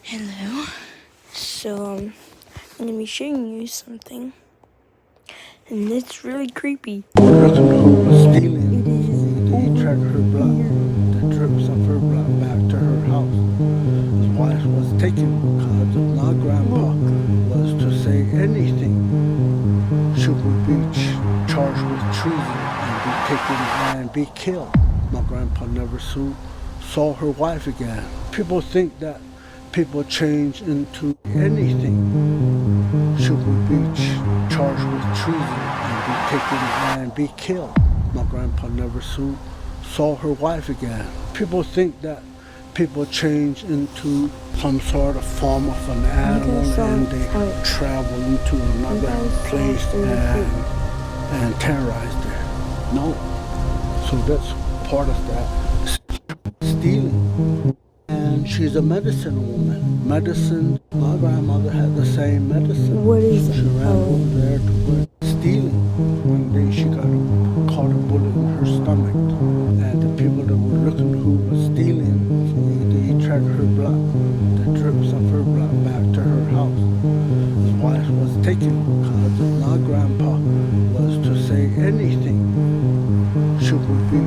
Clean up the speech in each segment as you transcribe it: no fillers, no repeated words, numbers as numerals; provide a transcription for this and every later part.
Hello. So, I'm going to be showing you something. And it's really creepy. Looking who was stealing the track her blood, the drips of her blood back to her house. His wife was taken because if my grandpa was to say anything, she would be charged with treason and be taken and be killed. My grandpa never saw her wife again. People think that people change into anything. She would be charged with treason and be taken and be killed. My grandpa never saw her wife again. People think that people change into some sort of form of an animal and they travel into another place and terrorize there. No. So that's part of that stealing. And she's a medicine woman. Medicine, my grandmother had the same medicine. What is She ran over there to work stealing. One day she caught a bullet in her stomach. And the people that were looking who was stealing, they tracked her blood, the drips of her blood back to her house. His wife was taken because if my grandpa was to say anything, she would be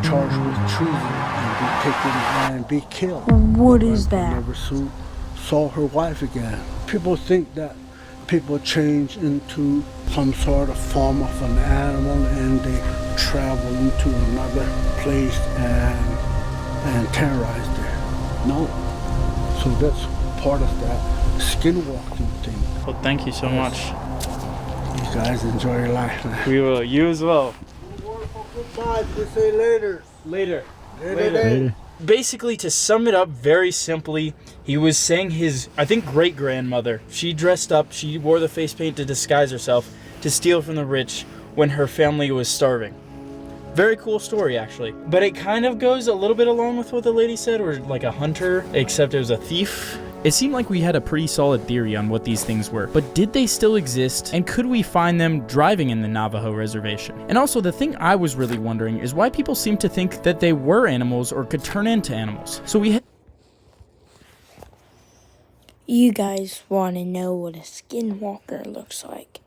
charged with treason and be taken and be killed. What is that? Never saw her wife again. People think that people change into some sort of form of an animal and they travel into another place and terrorize there. No. So that's part of that skinwalking thing. Well, thank you so much. You guys enjoy your life. We will. You as well. Goodbye. We say later. Later. Basically, to sum it up very simply, he was saying his, I think, great-grandmother, she dressed up, she wore the face paint to disguise herself, to steal from the rich when her family was starving. Very cool story, actually. But it kind of goes a little bit along with what the lady said, or like a hunter, except it was a thief. It seemed like we had a pretty solid theory on what these things were, but did they still exist, and could we find them driving in the Navajo reservation? And also, the thing I was really wondering is why people seem to think that they were animals or could turn into animals. So You guys want to know what a skinwalker looks like.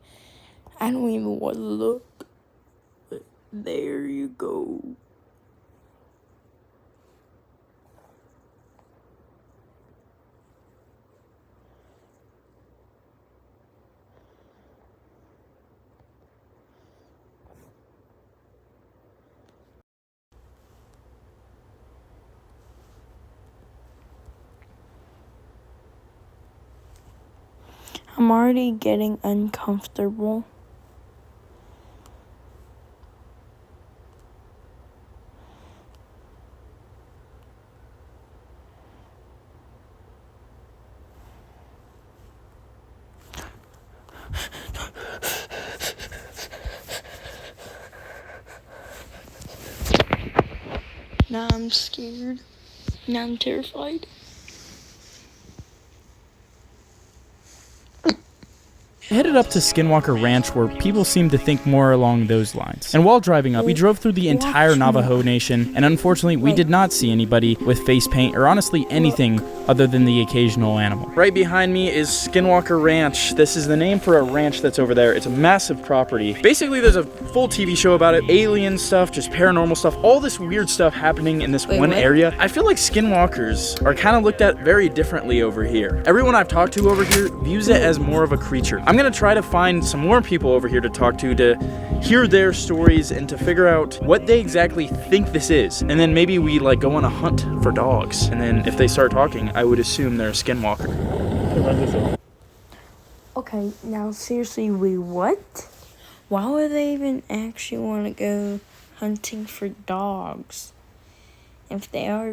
I don't even want to look. But there you go. I'm already getting uncomfortable. Now I'm scared. Now I'm terrified. headed up to Skinwalker Ranch, where people seem to think more along those lines. And while driving up, we drove through the entire Navajo Nation, and unfortunately, we did not see anybody with face paint, or honestly anything other than the occasional animal. Right behind me is Skinwalker Ranch. This is the name for a ranch that's over there. It's a massive property. Basically, there's a full TV show about it, alien stuff, just paranormal stuff, all this weird stuff happening in this one area. I feel like Skinwalkers are kind of looked at very differently over here. Everyone I've talked to over here views it as more of a creature. I'm gonna try to find some more people over here to talk to hear their stories and to figure out what they exactly think this is. And then maybe we like go on a hunt for dogs. And then if they start talking, I would assume they're a skinwalker. Okay, now seriously, wait, what? Why would they even actually want to go hunting for dogs? If they are,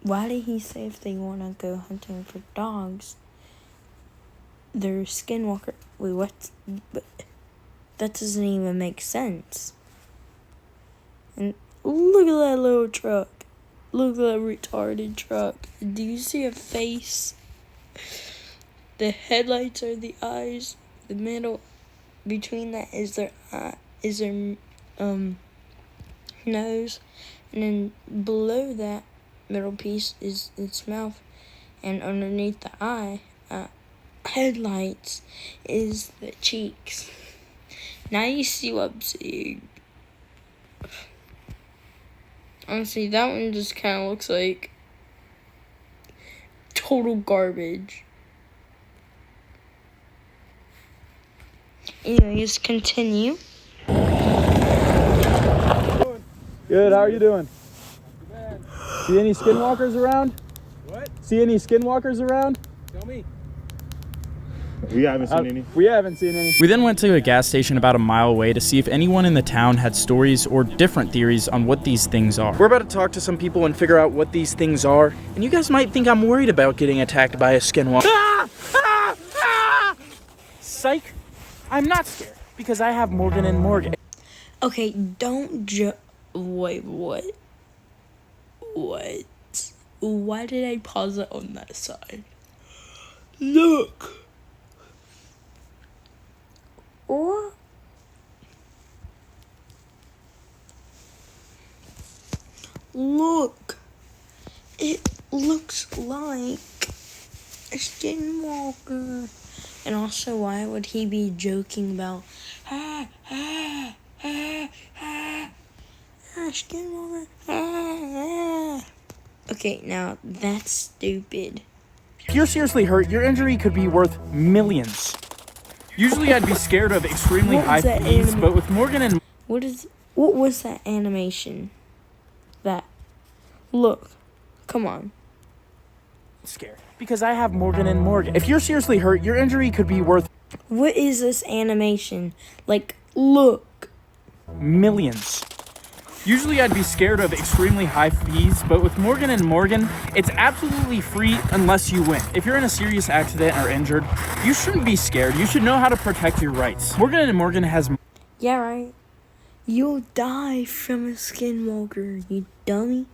why did he say if they want to go hunting for dogs, they're skinwalker? Wait, what? But that doesn't even make sense. And look at that little truck. Look at that retarded truck. Do you see a face? The headlights are the eyes. The middle between that is their nose, and then below that middle piece is its mouth, and underneath the eye headlights is the cheeks. Now you see what I'm seeing. Honestly, that one just kind of looks like total garbage. Anyways, continue. Good, how are you doing? See any skinwalkers around? What? See any skinwalkers around? Tell me. We haven't seen any. We haven't seen any. We then went to a gas station about a mile away to see if anyone in the town had stories or different theories on what these things are. We're about to talk to some people and figure out what these things are. And you guys might think I'm worried about getting attacked by a skinwalker. Psych! I'm not scared because I have Morgan and Morgan. Okay, don't wait, what? What? Why did I pause it on that side? Look! Or look, it looks like a skinwalker. And also, why would he be joking about skinwalker? Okay, now that's stupid. If you're seriously hurt, your injury could be worth millions. Usually I'd be scared of extremely high fees, but with Morgan and... What was that animation? That. Look. Come on. Scared. Because I have Morgan and Morgan. If you're seriously hurt, your injury could be worth... What is this animation? Like, look. Millions. Usually I'd be scared of extremely high fees, but with Morgan and Morgan, it's absolutely free unless you win. If you're in a serious accident or injured, you shouldn't be scared. You should know how to protect your rights. Morgan and Morgan has... Yeah, right. You'll die from a skinwalker, you dummy.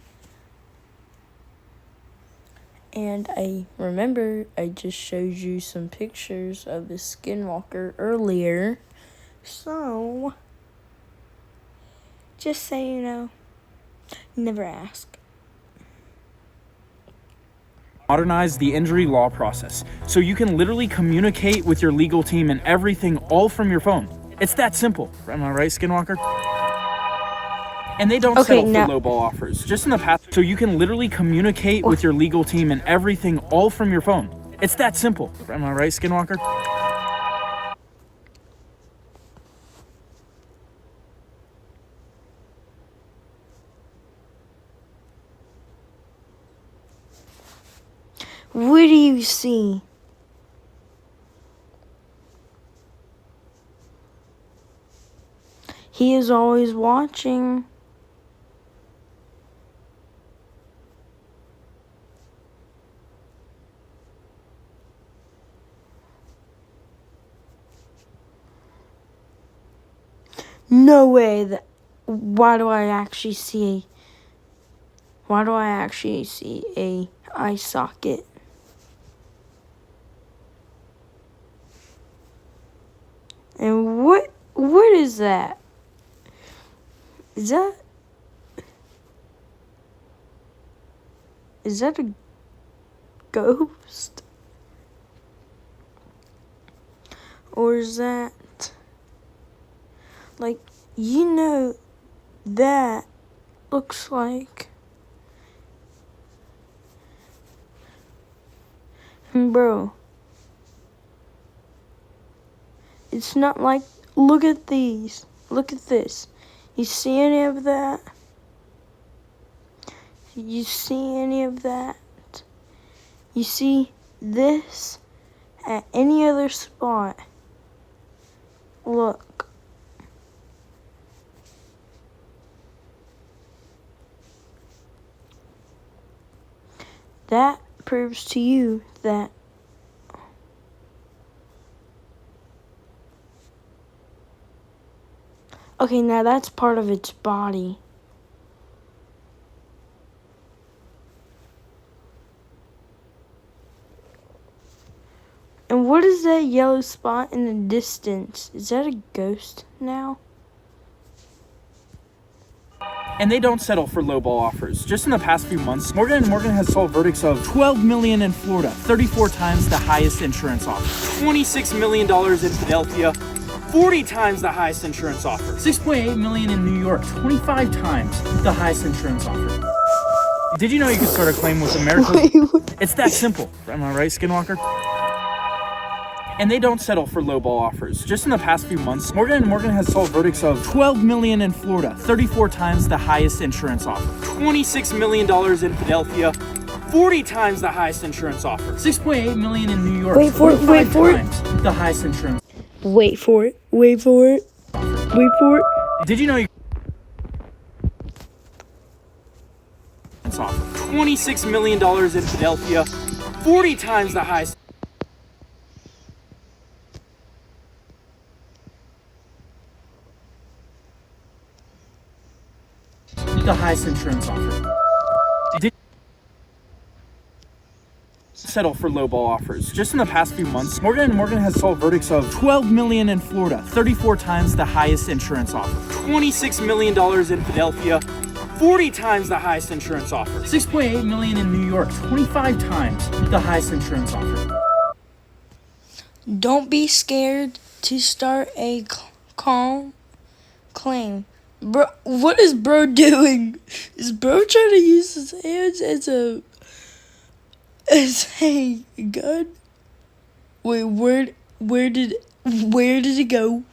And I remember I just showed you some pictures of the skinwalker earlier. So... just so you know, never ask. Modernize the injury law process so you can literally communicate with your legal team and everything all from your phone. It's that simple. Am I right, Skinwalker? And they don't settle for lowball offers. Just in the past, so you can literally communicate with your legal team and everything all from your phone. It's that simple. Am I right, Skinwalker? What do you see? He is always watching. No way. Why do I actually see a eye socket? And what is that? Is that a ghost? Or is that, like, you know, that looks like, bro, it's not like, look at these, look at this. You see any of that? You see any of that? You see this at any other spot? Look. That proves to you that okay, now that's part of its body. And what is that yellow spot in the distance? Is that a ghost now? And they don't settle for lowball offers. Just in the past few months, Morgan & Morgan has sold verdicts of $12 million in Florida, 34 times the highest insurance offer. $26 million in Philadelphia, 40 times the highest insurance offer. $6.8 million in New York, 25 times the highest insurance offer. Did you know you could start a claim with America? It's that simple. Am I right, Skinwalker? And they don't settle for lowball offers. Just in the past few months, Morgan & Morgan has sold verdicts of $12 million in Florida, 34 times the highest insurance offer. $26 million in Philadelphia, 40 times the highest insurance offer. $6.8 million in New York, Wait for it, wait for it. times the highest insurance. Wait for it. Wait for it. Wait for it. Did you know you offer $26 million in Philadelphia, 40 times the highest. The highest insurance offer. Did settle for lowball offers. Just in the past few months, Morgan & Morgan has sold verdicts of $12 million in Florida, 34 times the highest insurance offer. $26 million in Philadelphia, 40 times the highest insurance offer. $6.8 million in New York, 25 times the highest insurance offer. Don't be scared to start a calm claim. Bro, what is bro doing? Is bro trying to use his hands as a gun? Wait, where did it go?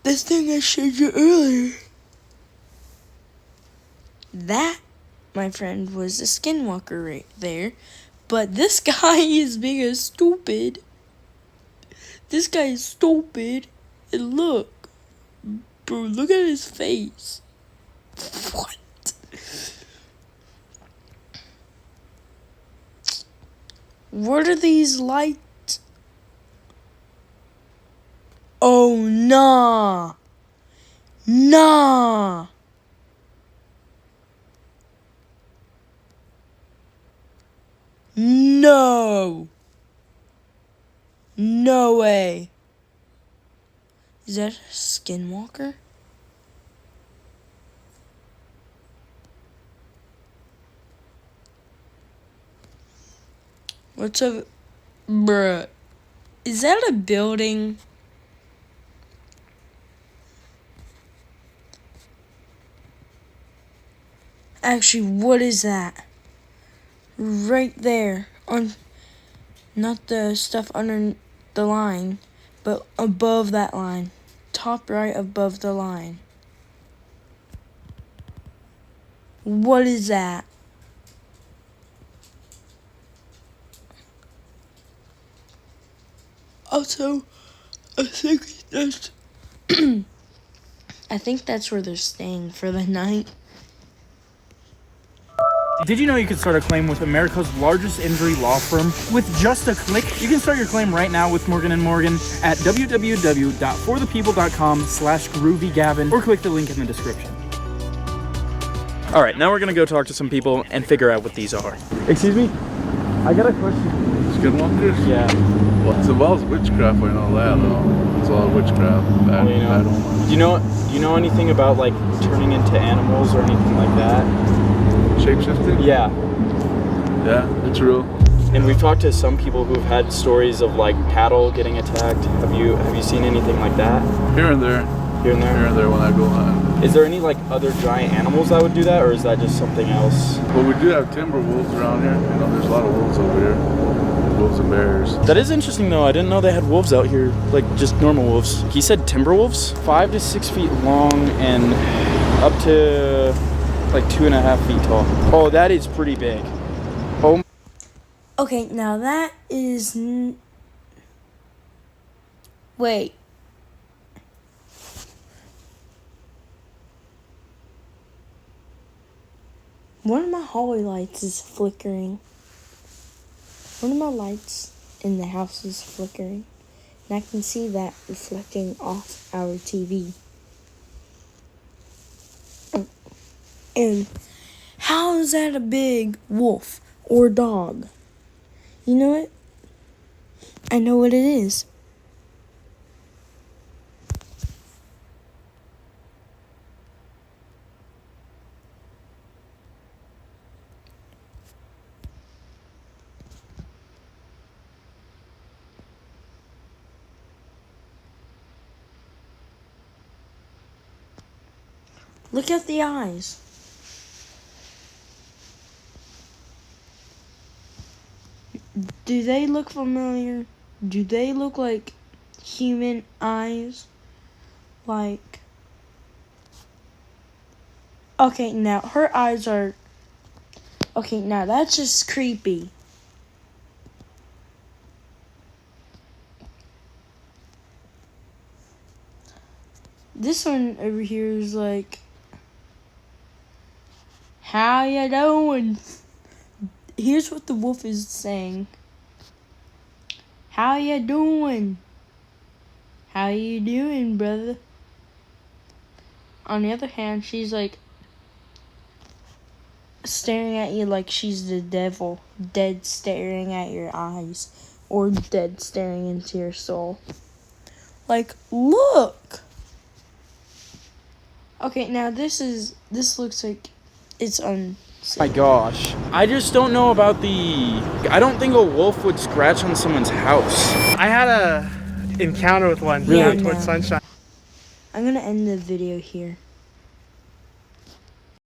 This thing I showed you earlier. That, my friend, was a skinwalker right there. But this guy is being stupid. This guy is stupid. And look. Bro, look at his face. What? What are these lights? Oh, nah. Nah. No. No way. Is that a skinwalker? What's up? Bruh. Is that a building? Actually, what is that? Right there. On, not the stuff under the line, but above that line. Top right above the line. What is that? Also, I think that's where they're staying for the night. Did you know you could start a claim with America's largest injury law firm with just a click? You can start your claim right now with Morgan & Morgan at www.forthepeople.com/groovygavin or click the link in the description. All right, now we're gonna go talk to some people and figure out what these are. Excuse me? I got a question. Skinwalkers? Yeah. Well, it's about witchcraft, I know that though. It's all witchcraft. Bad, bad omens. Do you know anything about like turning into animals or anything like that? Shapeshifting? Yeah. Yeah, it's real. And we've talked to some people who've had stories of like cattle getting attacked. Have you seen anything like that? Here and there. Here and there? Here and there when I go hunting. Is there any like other giant animals that would do that, or is that just something else? Well, we do have timber wolves around here. You know, there's a lot of wolves over here. Wolves and bears. That is interesting though. I didn't know they had wolves out here, like just normal wolves. He said timber wolves, 5 to 6 feet long and up to like 2.5 feet tall. Oh, that is pretty big. Oh. Okay, now that is... Wait. One of my hallway lights is flickering. One of my lights in the house is flickering. And I can see that reflecting off our TV. And how is that a big wolf or dog? You know what? I know what it is. Look at the eyes. Do they look familiar? Do they look like human eyes? Like... Okay, now her eyes are... Okay, now that's just creepy. This one over here is like... How ya doing? Here's what the wolf is saying. How ya doing? How you doing, brother? On the other hand, she's like staring at you like she's the devil, dead staring at your eyes, or dead staring into your soul. Like, look! Okay, now this looks like it's My gosh. I just don't know about the... I don't think a wolf would scratch on someone's house. I had a encounter with one Yeah, with sunshine. I'm gonna end the video here.